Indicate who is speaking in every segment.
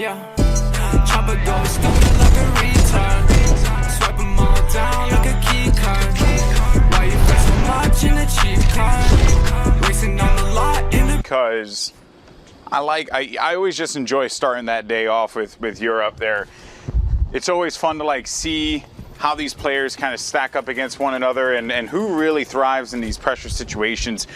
Speaker 1: Yeah. Chopper go stupid like a retard. Swipe them all down like a key card. Why you pay so much in a cheap car? Racing on the lot in the...
Speaker 2: Because I always just enjoy starting that day off with Europe there. It's always fun to like see how these players kind of stack up against one another and who really thrives in these pressure situations.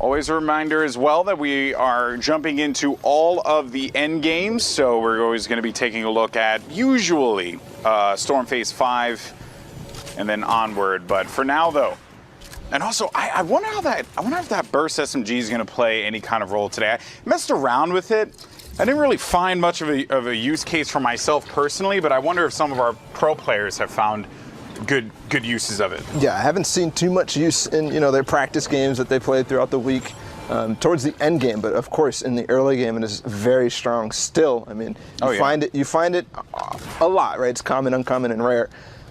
Speaker 2: Always a reminder as well that we are jumping into all of the end games, so we're always going to be taking a look at usually Storm Phase 5 and then onward. But for now though, and also I wonder if that burst SMG is going to play any kind of role today. I messed around with it. I didn't really find much of a use case for myself personally, but I wonder if some of our pro players have found good uses of it.
Speaker 3: Yeah, I haven't seen too much use in their practice games that they played throughout the week towards the end game, but of course in the early game it is very strong still. I mean, you find it a lot, right? It's common, uncommon, and rare.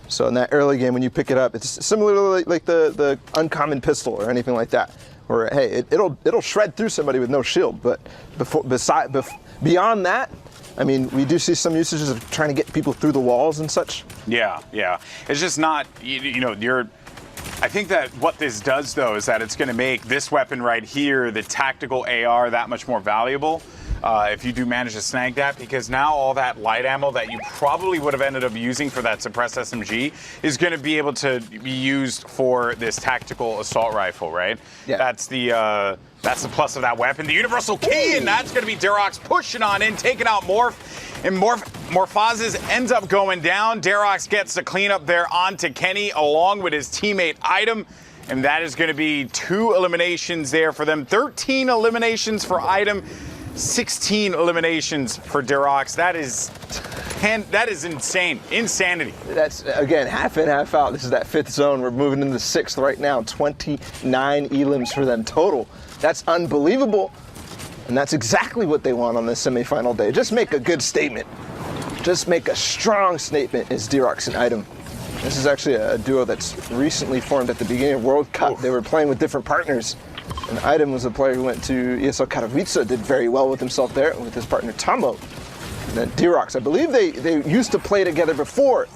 Speaker 3: So in that early game when you pick it up, it's similar to like the uncommon pistol or anything like that, where hey, it'll shred through somebody with no shield. But beyond that, I mean, we do see some usages of trying to get people through the walls and such.
Speaker 2: Yeah. It's just not, I think that what this does though is that it's going to make this weapon right here, the tactical AR, that much more valuable. If you do manage to snag that, because now all that light ammo that you probably would have ended up using for that suppressed SMG is going to be able to be used for this tactical assault rifle, right?
Speaker 3: Yeah.
Speaker 2: That's the plus of that weapon. The universal key, and that's going to be Darox pushing on in, taking out Morph. And Morphazes ends up going down. Darox gets the cleanup there onto Kenny along with his teammate Item. And that is going to be 2 eliminations there for them. 13 eliminations for Item. 16 eliminations for Darox. That is insane. Insanity.
Speaker 3: That's, again, half in, half out. This is that 5th zone. We're moving into the 6th right now. 29 elims for them total. That's unbelievable. And that's exactly what they want on this semifinal day. Just make a good statement. Just make a strong statement as Darox and Item. This is actually a duo that's recently formed at the beginning of World Cup. They were playing with different partners. And Item was a player who went to ESL Katowice, did very well with himself there, with his partner Tomo. And then Darox, I believe they used to play together before.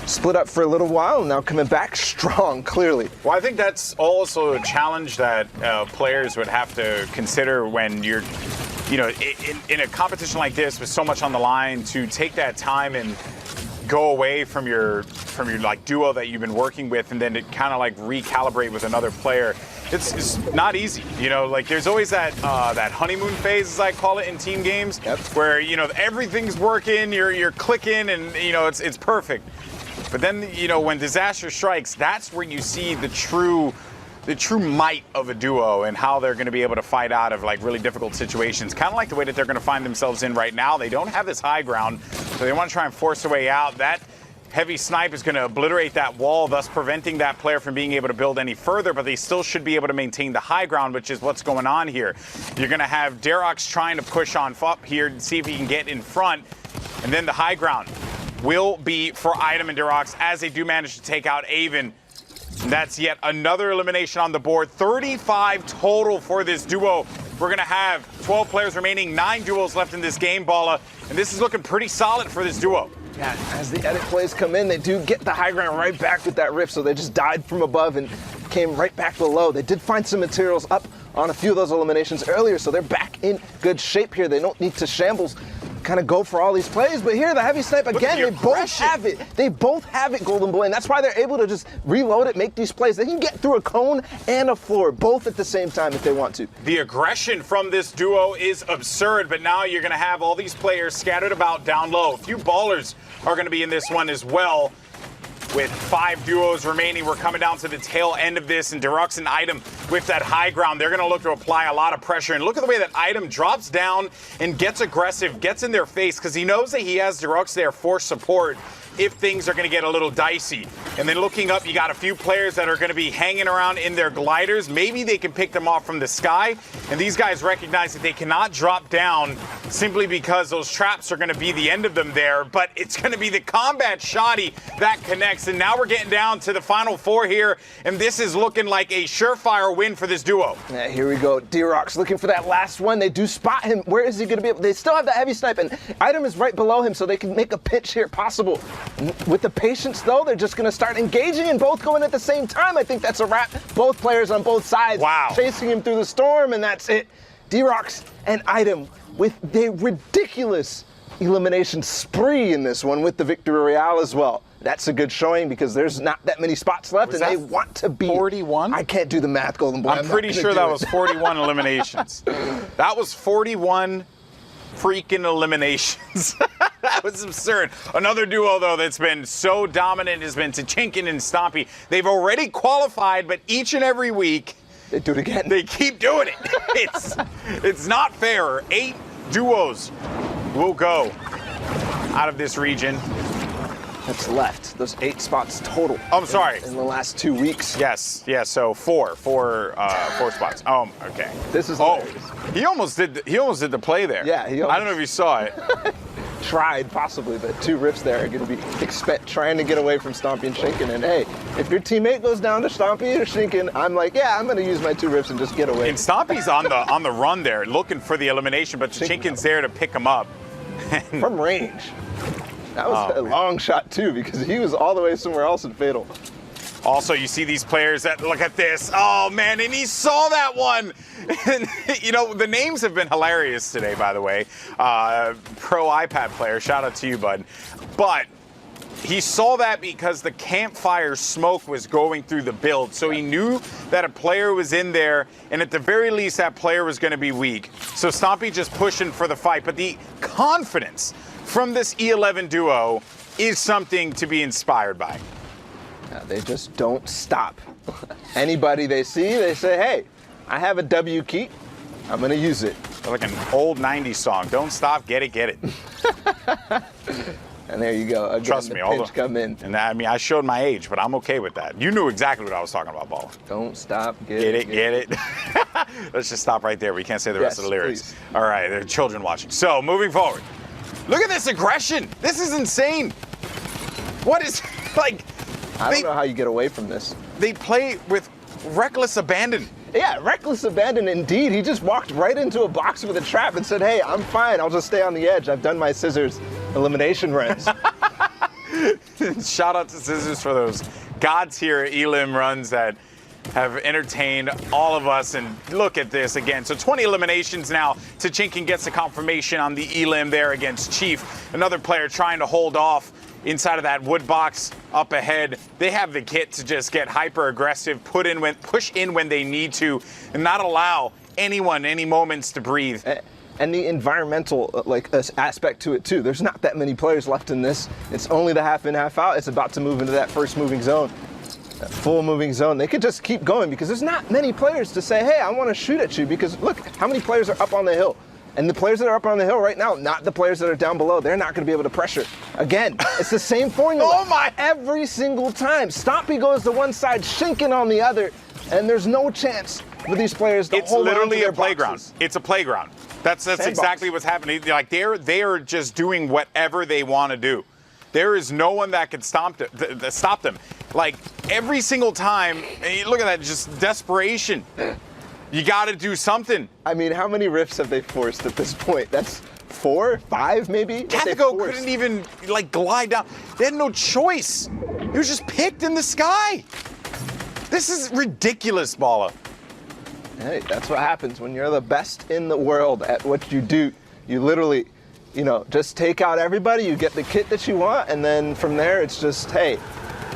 Speaker 3: Split up for a little while, and now coming back strong, clearly.
Speaker 2: Well, I think that's also a challenge that players would have to consider when you're, in a competition like this with so much on the line, to take that time and go away from your like duo that you've been working with, and then to kind of like recalibrate with another player. It's not easy, like there's always that honeymoon phase, as I call it, in team games, where everything's working, you're clicking, and it's perfect. But then when disaster strikes, that's where you see the true might of a duo and how they're going to be able to fight out of like really difficult situations. Kind of like the way that they're going to find themselves in right now. They don't have this high ground, so they want to try and force their way out. That heavy snipe is going to obliterate that wall, thus preventing that player from being able to build any further, but they still should be able to maintain the high ground, which is what's going on here. You're going to have Darox trying to push on up here and see if he can get in front, and then the high ground will be for Item and Darox as they do manage to take out Avon. That's yet another elimination on the board. 35 total for this duo. We're going to have 12 players remaining, 9 duos left in this game, Balla, and this is looking pretty solid for this duo.
Speaker 3: Yeah, as the edit plays come in, they do get the high ground right back with that rift, so they just died from above and came right back below. They did find some materials up on a few of those eliminations earlier, so they're back in good shape here. They don't need to shambles kind of go for all these plays, but here the heavy snipe again, they both have it. They both have it, Golden Boy, and that's why they're able to just reload it, make these plays. They can get through a cone and a floor, both at the same time if they want to.
Speaker 2: The aggression from this duo is absurd, but now you're going to have all these players scattered about down low. A few ballers are going to be in this one as well. With 5 duos remaining, we're coming down to the tail end of this, and Darox and Item with that high ground, they're going to look to apply a lot of pressure. And look at the way that Item drops down and gets aggressive, gets in their face, because he knows that he has Darox there for support. if things are going to get a little dicey. And then looking up, you got a few players that are going to be hanging around in their gliders. Maybe they can pick them off from the sky. And these guys recognize that they cannot drop down simply because those traps are going to be the end of them there. But it's going to be the combat shoddy that connects. And now we're getting down to the final four here. And this is looking like a surefire win for this duo.
Speaker 3: Yeah, here we go. D-Rock's looking for that last one. They do spot him. Where is he going to be able? They still have that heavy snipe, and Item is right below him, so they can make a pitch here possible. With the patience, though, they're just going to start engaging and both going at the same time. I think that's a wrap. Both players on both sides.
Speaker 2: Wow.
Speaker 3: Chasing him through the storm, and that's it. D-Rock's and Item with the ridiculous elimination spree in this one with the Victory Royale as well. That's a good showing because there's not that many spots left, and they want to be
Speaker 2: 41.
Speaker 3: I can't do the math, Golden Boy.
Speaker 2: I'm pretty sure that was 41 eliminations. That was 41 freaking eliminations. That was absurd. Another duo, though, that's been so dominant has been Tachinkin and Stompy. They've already qualified, but each and every week
Speaker 3: they do it again.
Speaker 2: They keep doing it. It's not fair. 8 duos will go out of this region.
Speaker 3: That's left. Those 8 spots total.
Speaker 2: I'm sorry.
Speaker 3: In the last 2 weeks.
Speaker 2: Yes. So four spots. Oh, okay.
Speaker 3: This is hilarious.
Speaker 2: He almost did the play there.
Speaker 3: Yeah,
Speaker 2: I don't know if you saw it.
Speaker 3: Tried possibly, but 2 rifts there are going to be trying to get away from Stompy and Shinken. And hey, if your teammate goes down to Stompy or Shinken, I'm like, yeah, I'm going to use my 2 rifts and just get away.
Speaker 2: And Stompy's on the run there, looking for the elimination, but Tachinkin's there to pick him up.
Speaker 3: From range. That was a long shot too, because he was all the way somewhere else in Fatal.
Speaker 2: Also, you see these players that look at this. Oh man, and he saw that one. And, you know, the names have been hilarious today, by the way. Pro iPad player, shout out to you, bud. But he saw that because the campfire smoke was going through the build. So he knew that a player was in there, and at the very least, that player was going to be weak. So Stompy just pushing for the fight. But the confidence from this E11 duo is something to be inspired by.
Speaker 3: They just don't stop. Anybody they see, they say, hey, I have a W key. I'm going to use it.
Speaker 2: Like an old 90s song. Don't stop, get it, get it.
Speaker 3: And there you go. Again,
Speaker 2: trust me,
Speaker 3: pinch come in.
Speaker 2: And I mean, I showed my age, but I'm okay with that. You knew exactly what I was talking about, Ball.
Speaker 3: Don't stop, get it.
Speaker 2: Let's just stop right there. We can't say the rest of the lyrics.
Speaker 3: Please.
Speaker 2: All right, there are children watching. So, moving forward. Look at this aggression. This is insane. What is, like...
Speaker 3: I don't know how you get away from this.
Speaker 2: They play with reckless abandon.
Speaker 3: Yeah, reckless abandon indeed. He just walked right into a box with a trap and said, hey, I'm fine. I'll just stay on the edge. I've done my scissors elimination runs.
Speaker 2: Shout out to Scissors for those gods here Elim runs that have entertained all of us. And look at this again. So 20 eliminations now. Tachinkin gets the confirmation on the Elim there against Chief. Another player trying to hold off inside of that wood box up ahead. They have the kit to just get hyper aggressive, push in when they need to, and not allow anyone any moments to breathe.
Speaker 3: And the environmental aspect to it too. There's not that many players left in this. It's only the half in, half out. It's about to move into that first moving zone. That full moving zone. They could just keep going because there's not many players to say, hey, I want to shoot at you, because look, how many players are up on the hill? And the players that are up on the hill right now, not the players that are down below, they're not going to be able to pressure. Again, it's the same formula.
Speaker 2: Oh my!
Speaker 3: Every single time. Stompy goes to one side, Shinken on the other, and there's no chance for these players to hold on to their
Speaker 2: It's literally a playground.
Speaker 3: boxes.
Speaker 2: It's a playground. That's exactly what's happening. Like they are just doing whatever they want to do. There is no one that can stop them. Like every single time, and look at that, just desperation. You got to do something.
Speaker 3: I mean, how many rifts have they forced at this point? That's 4, 5 maybe?
Speaker 2: Kathigo couldn't even glide down. They had no choice. He was just picked in the sky. This is ridiculous, Bala.
Speaker 3: Hey, that's what happens when you're the best in the world at what you do. You literally, just take out everybody, you get the kit that you want, and then from there it's just, hey,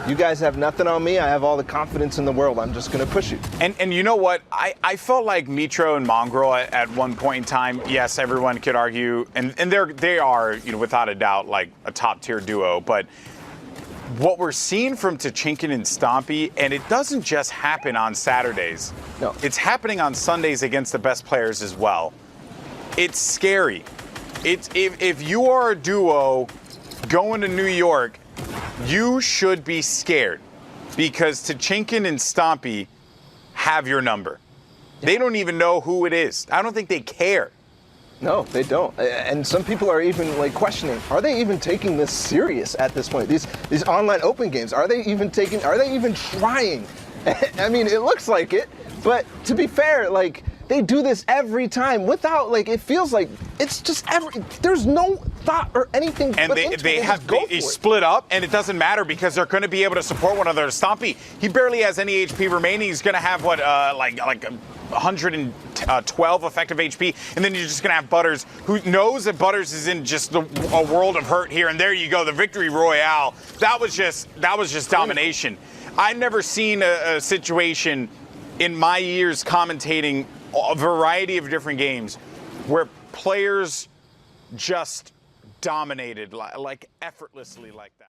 Speaker 3: you guys have nothing on me. I have all the confidence in the world. I'm just going to push you.
Speaker 2: And you know what? I felt like Mitro and Mongrel at one point in time, yes, everyone could argue, and they are, without a doubt, like a top tier duo. But what we're seeing from Tachinkin and Stompy, and it doesn't just happen on Saturdays.
Speaker 3: No.
Speaker 2: It's happening on Sundays against the best players as well. It's scary. If you are a duo going to New York You should be scared because Tachinkin and Stompy have your number. They don't even know who it is. I don't think they care.
Speaker 3: No, they don't. And some people are even like questioning, are they even taking this serious at this point? These online open games, are they even trying? I mean, it looks like it, but to be fair, like they do this every time without like it feels like it's just there's no thought or anything.
Speaker 2: And they split up, and it doesn't matter because they're going to be able to support one another. Stompy, he barely has any HP remaining. He's going to have what like 112 effective HP, and then you're just going to have Butters, who knows that Butters is in just a world of hurt here. And there you go, the victory royale. That was just domination. I've never seen a situation in my years commentating a variety of different games where players just dominated like effortlessly like that.